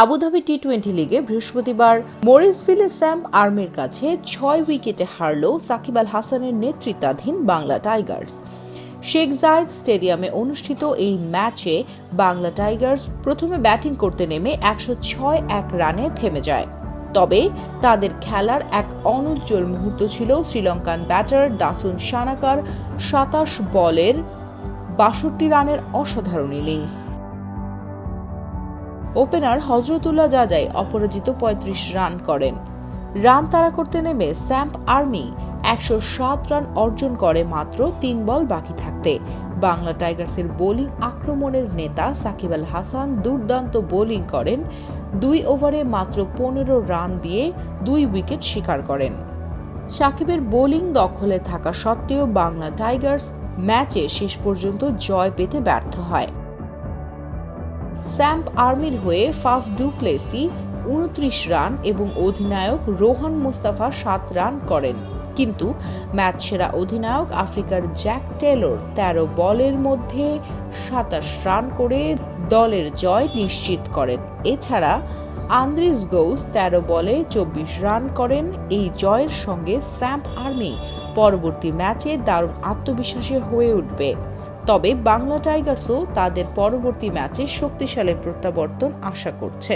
Abu Dhabi টি-20 লিগে বৃহস্পতিবার মরিসভিলে স্যাম্প আর্মির কাছে 6 উইকেটে হারল সাকিব আল হাসানের নেতৃত্বাধীন বাংলা টাইগার্স। শেখ জায়েদ স্টেডিয়ামে অনুষ্ঠিত এই ম্যাচে বাংলা টাইগার্স প্রথমে ব্যাটিং করতে নেমে 106 রানে থেমে যায়। তবে তাদের খেলার এক অনুজ্জ্বল মুহূর্ত ছিল শ্রীলঙ্কান ব্যাটার দাসুন সানাকার 27 বলের 62 রানের অসাধারণ ইনিংস। ওপেনার হযরতুল্লাহ জাজাই অপরাজিত 35 রান করেন। রান তাড়া করতে নেমে স্যাম্প আর্মি 107 রান অর্জন করে মাত্র 3 বল বাকি থাকতে। বাংলা টাইগার্সের বোলিং আক্রমণের নেতা সাকিব আল হাসান দুর্দান্ত বোলিং করেন। 2 ওভারে মাত্র 15 রান দিয়ে 2 উইকেট শিকার করেন। সাকিবের বোলিং দখলে থাকা সত্ত্বেও বাংলা টাইগার্স ম্যাচে শেষ পর্যন্ত জয় পেতে ব্যর্থ হয়। স্যাম্প আর্মির হয়ে ফাফ ডু প্লেসি 29 রান এবং অধিনায়ক রোহান মুস্তাফা 7 রান করেন, কিন্তু ম্যাচ সেরা অধিনায়ক আফ্রিকার জ্যাক টেলর 13 বলের মধ্যে 27 রান করে দলের জয় নিশ্চিত করেন। এছাড়া আন্দ্রিস গৌস 13 বলে 24 রান করেন। এই জয়ের সঙ্গে স্যাম্প আর্মি পরবর্তী ম্যাচে দারুণ আত্মবিশ্বাসী হয়ে উঠবে। তবে বাংলা টাইগার্সও তাদের পরবর্তী ম্যাচে শক্তিশালী প্রত্যাবর্তন আশা করছে।